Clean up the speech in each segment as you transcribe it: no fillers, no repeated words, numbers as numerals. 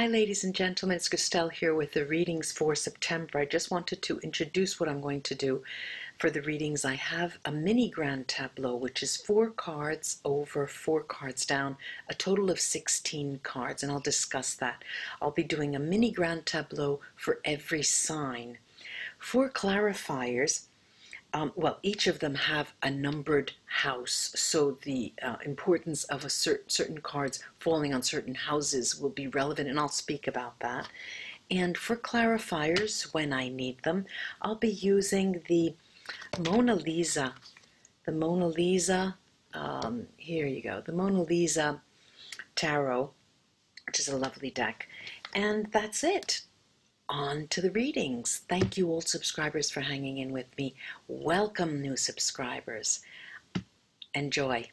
Hi ladies and gentlemen, it's Christelle here with the readings for September. I just wanted to introduce what I'm going to do for the readings. I have a mini grand tableau, which is 4 cards over 4 cards down, a total of 16 cards, and I'll discuss that. I'll be doing a mini grand tableau for every sign. For clarifiers, each of them have a numbered house, so the importance of certain cards falling on certain houses will be relevant, and I'll speak about that. And for clarifiers, when I need them, I'll be using the Mona Lisa. The Mona Lisa, here you go, the Mona Lisa Tarot, which is a lovely deck. And that's it. On to the readings. Thank you, old subscribers, for hanging in with me. Welcome, new subscribers. Enjoy.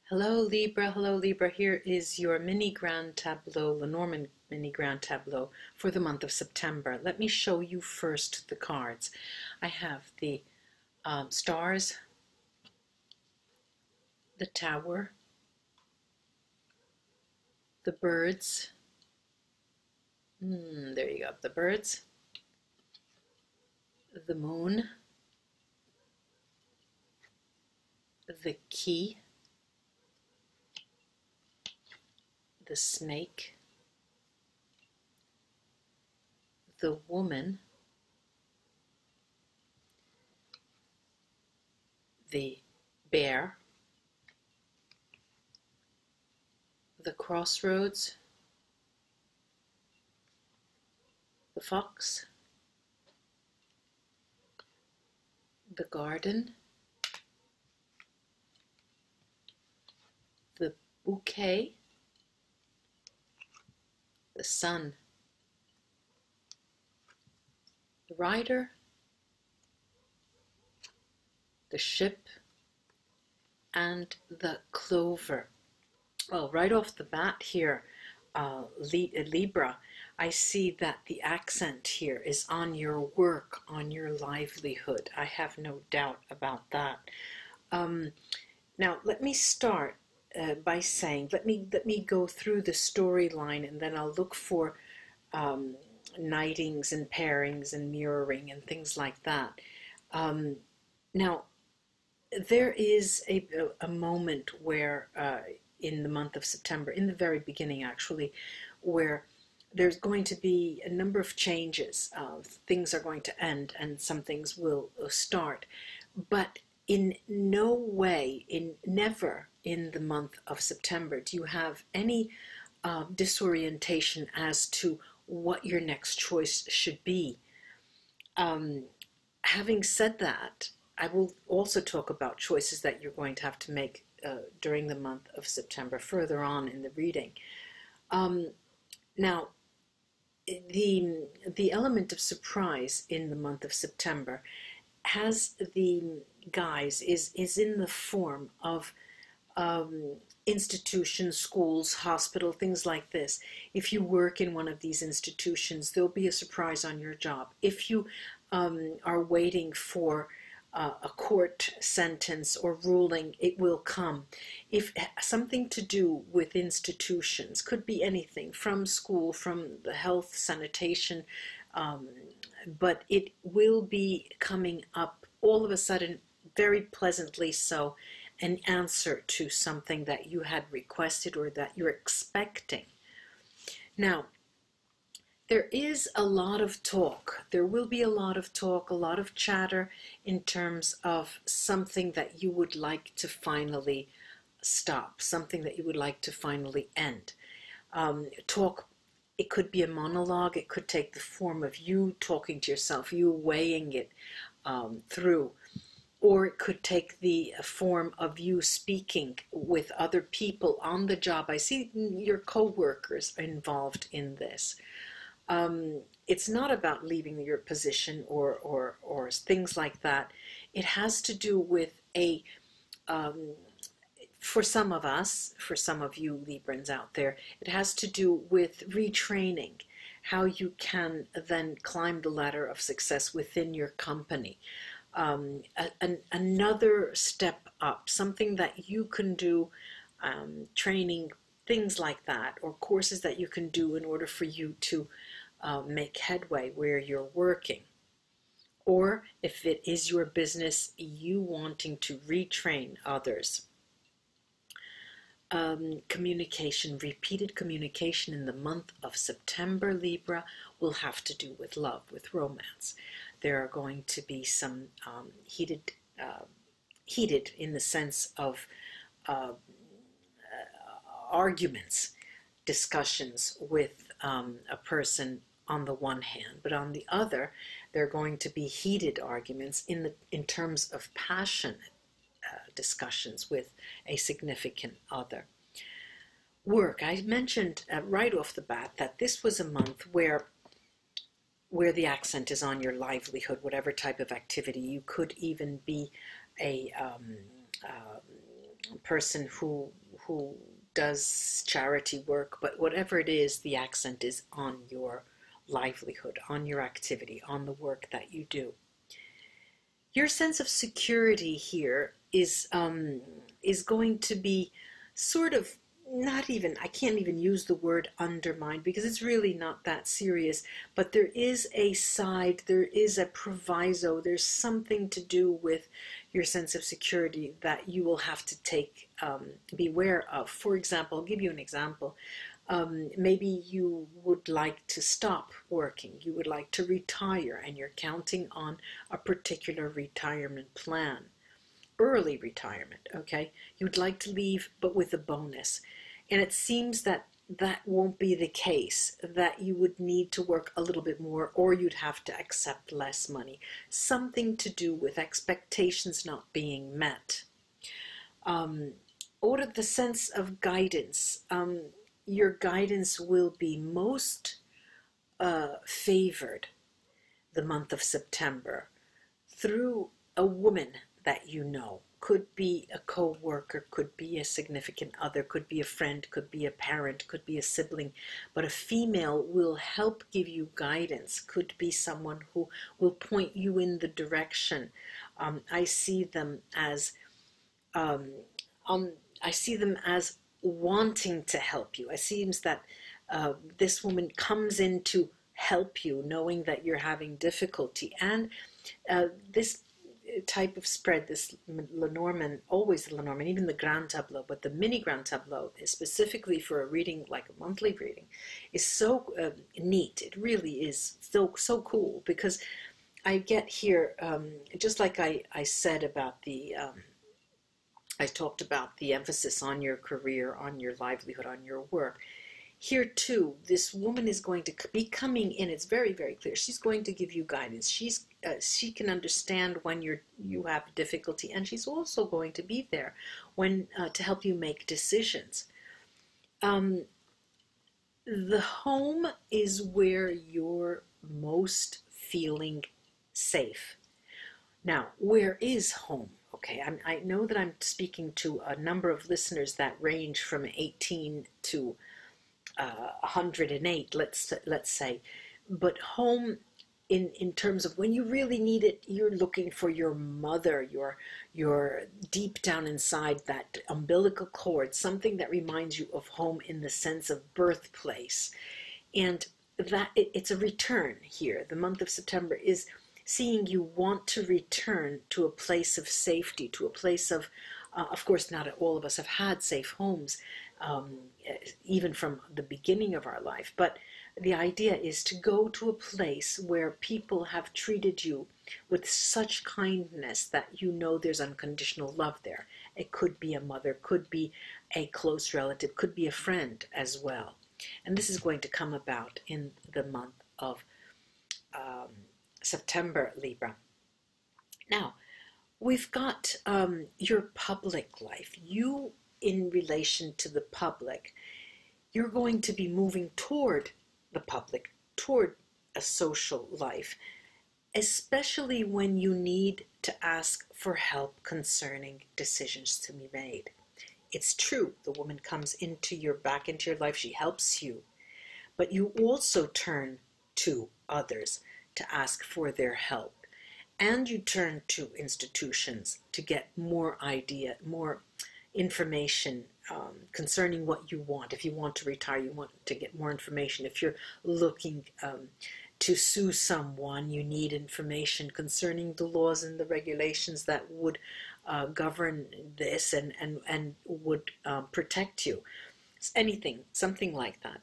Hello, Libra. Hello, Libra. Here is your mini grand tableau, Lenormand mini grand tableau for the month of September. Let me show you first the cards. I have the stars, the tower, the birds. There you go, the birds, the moon, the key, the snake, the woman, the bear, the crossroads, the fox, the garden, the bouquet, the sun, the rider, the ship, and the clover. Well, right off the bat here, Libra, I see that the accent here is on your work, on your livelihood. I have no doubt about that. Now, let me start by saying, let me go through the storyline, and then I'll look for knightings and pairings and mirroring and things like that. Now, there is a moment where, in the month of September, in the very beginning actually, where there's going to be a number of changes. Things are going to end and some things will start. But in no way, never in the month of September do you have any disorientation as to what your next choice should be. Having said that, I will also talk about choices that you're going to have to make during the month of September further on in the reading. Now, the element of surprise in the month of September has the guise, is in the form of institutions, schools, hospital, things like this. If you work in one of these institutions, there'll be a surprise on your job. If you are waiting for a court sentence or ruling, it will come. If something to do with institutions, could be anything from school, from the health, sanitation, but it will be coming up all of a sudden, very pleasantly so, an answer to something that you had requested or that you're expecting. Now, there is a lot of talk. There will be a lot of talk, a lot of chatter in terms of something that you would like to finally stop, something that you would like to finally end. Talk, it could be a monologue, it could take the form of you talking to yourself, you weighing it through, or it could take the form of you speaking with other people on the job. I see your co-workers involved in this. It's not about leaving your position or things like that. It has to do with for some of us, for some of you Librans out there, it has to do with retraining, how you can then climb the ladder of success within your company. Another step up, something that you can do, training things like that, or courses that you can do in order for you to make headway where you're working. Or if it is your business, you wanting to retrain others. Communication, repeated communication in the month of September, Libra, will have to do with love, with romance. There are going to be some heated in the sense of arguments, discussions with a person on the one hand, but on the other, there are going to be heated arguments in terms of passionate discussions with a significant other. Work. I mentioned right off the bat that this was a month where the accent is on your livelihood, whatever type of activity. You could even be a person who does charity work, but whatever it is, the accent is on your livelihood, on your activity, on the work that you do. Your sense of security here is going to be sort of not even, I can't even use the word undermined because it's really not that serious, but there is a side, there is a proviso, there's something to do with your sense of security that you will have to beware of. For example, I'll give you an example. Maybe you would like to stop working, you would like to retire, and you're counting on a particular retirement plan. Early retirement, okay? You'd like to leave, but with a bonus. And it seems that that won't be the case, that you would need to work a little bit more, or you'd have to accept less money. Something to do with expectations not being met. Or the sense of guidance. Your guidance will be most favored the month of September through a woman that you know. Could be a co-worker, could be a significant other, could be a friend, could be a parent, could be a sibling, but a female will help give you guidance, could be someone who will point you in the direction. I see them as wanting to help you. It seems that this woman comes in to help you, knowing that you're having difficulty. And this type of spread, this Lenormand, always the Lenormand, even the Grand Tableau, but the mini Grand Tableau, specifically for a reading like a monthly reading, is so neat. It really is so cool, because I get here, just like I said about the, I talked about the emphasis on your career, on your livelihood, on your work. Here too, this woman is going to be coming in. It's very, very clear. She's going to give you guidance. She can understand when you have difficulty, and she's also going to be there when to help you make decisions. The home is where you're most feeling safe. Now, where is home? Okay, I know that I'm speaking to a number of listeners that range from 18 to 108, let's say, but home in terms of when you really need it, you're looking for your mother, your deep down inside, that umbilical cord, something that reminds you of home in the sense of birthplace, and that it's a return here. The month of September is seeing you want to return to a place of safety, to a place of course, not all of us have had safe homes, even from the beginning of our life, but the idea is to go to a place where people have treated you with such kindness that you know there's unconditional love there. It could be a mother, could be a close relative, could be a friend as well. And this is going to come about in the month of September, Libra. Now, we've got your public life. You, in relation to the public, you're going to be moving toward the public, toward a social life, especially when you need to ask for help concerning decisions to be made. It's true, the woman comes back into your life, she helps you, but you also turn to others to ask for their help. And you turn to institutions to get more information concerning what you want. If you want to retire, you want to get more information. If you're looking to sue someone, you need information concerning the laws and the regulations that would govern this and would protect you. Anything, something like that.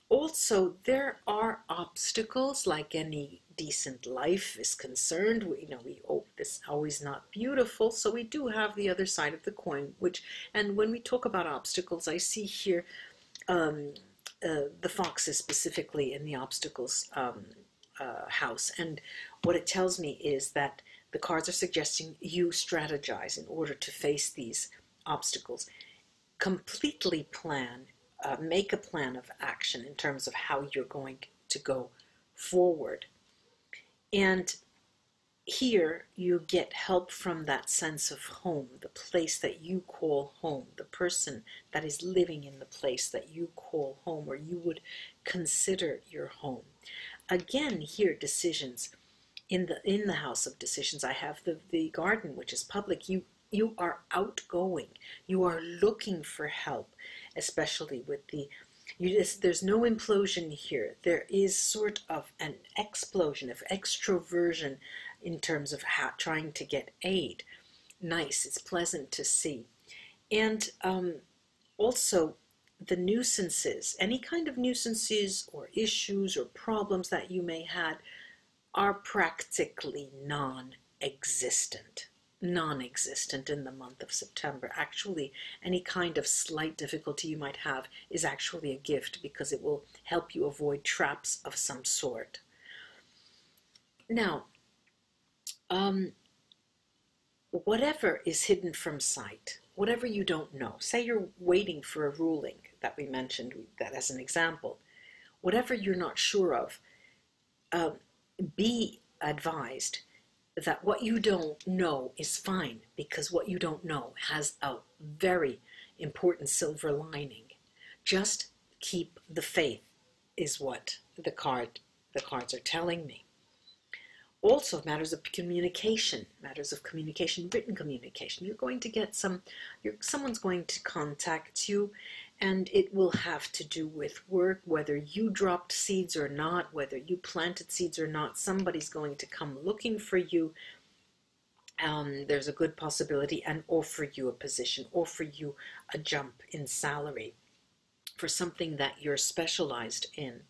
Also, there are obstacles, like any decent life is concerned. This is always not beautiful, so we do have the other side of the coin, and when we talk about obstacles, I see here the foxes specifically in the obstacles house, and what it tells me is that the cards are suggesting you strategize in order to face these obstacles. Completely plan, make a plan of action in terms of how you're going to go forward. And here you get help from that sense of home, the place that you call home, the person that is living in the place that you call home, or you would consider your home. Again, here, decisions. In the house of decisions, I have the garden, which is public. You are outgoing. You are looking for help, especially with there's no implosion here. There is sort of an explosion of extroversion in terms of trying to get aid. Nice, it's pleasant to see. And also the nuisances, any kind of nuisances or issues or problems that you may have are practically non-existent in the month of September. Actually, any kind of slight difficulty you might have is actually a gift, because it will help you avoid traps of some sort. Now, whatever is hidden from sight, whatever you don't know, say you're waiting for a ruling that we mentioned, that as an example, whatever you're not sure of, be advised that what you don't know is fine, because what you don't know has a very important silver lining. Just keep the faith, is what the cards are telling me. Also, matters of communication, written communication. You're going to get someone's going to contact you, and it will have to do with work, whether you dropped seeds or not, whether you planted seeds or not. Somebody's going to come looking for you. There's a good possibility, and offer you a position, offer you a jump in salary for something that you're specialized in.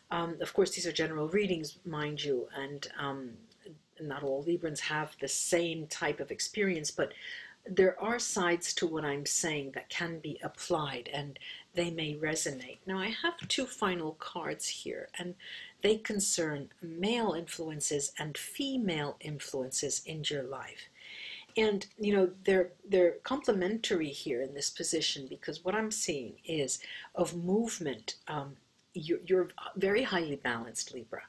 Of course, these are general readings, mind you, and not all Librans have the same type of experience, but there are sides to what I'm saying that can be applied, and they may resonate. Now, I have two final cards here, and they concern male influences and female influences in your life. And, you know, they're complementary here in this position, because what I'm seeing is of movement. You're very highly balanced, Libra,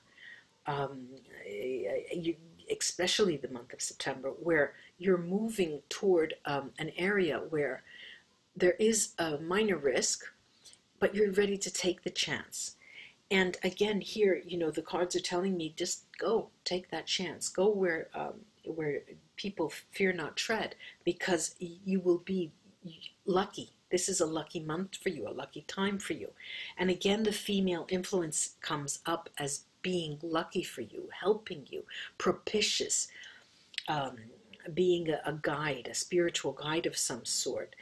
especially the month of September, where you're moving toward an area where there is a minor risk, but you're ready to take the chance. And again, here, you know, the cards are telling me, just go, take that chance. Go where people fear not tread, because you will be lucky. This is a lucky month for you, a lucky time for you. And again, the female influence comes up as being lucky for you, helping you, propitious, being a guide, a spiritual guide of some sort.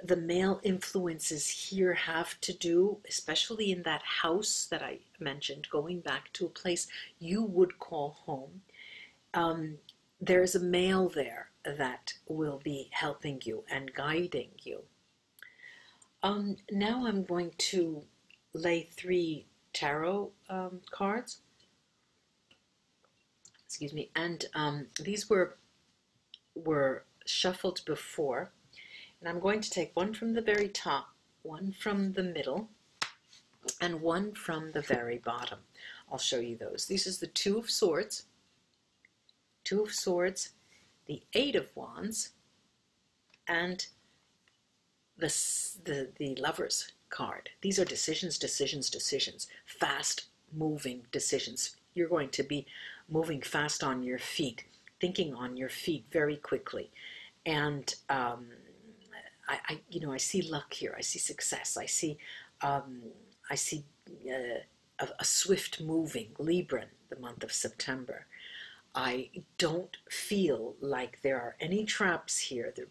The male influences here have to do, especially in that house that I mentioned, going back to a place you would call home. There's a male there that will be helping you and guiding you. Now I'm going to lay 3 tarot cards. Excuse me. And these were shuffled before. And I'm going to take one from the very top, one from the middle, and one from the very bottom. I'll show you those. This is the 2 of Swords, 2 of Swords, the 8 of Wands, and the Lover's card. These are decisions, decisions, decisions, fast-moving decisions. You're going to be moving fast on your feet, thinking on your feet very quickly, and I see luck here. I see success. I see a swift moving Libra the month of September. I don't feel like there are any traps here. They're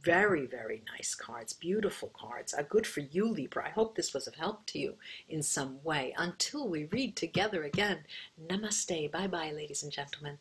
very, very nice cards, beautiful cards, are good for you, Libra. I hope this was of help to you in some way. Until we read together again, namaste, bye-bye, ladies and gentlemen.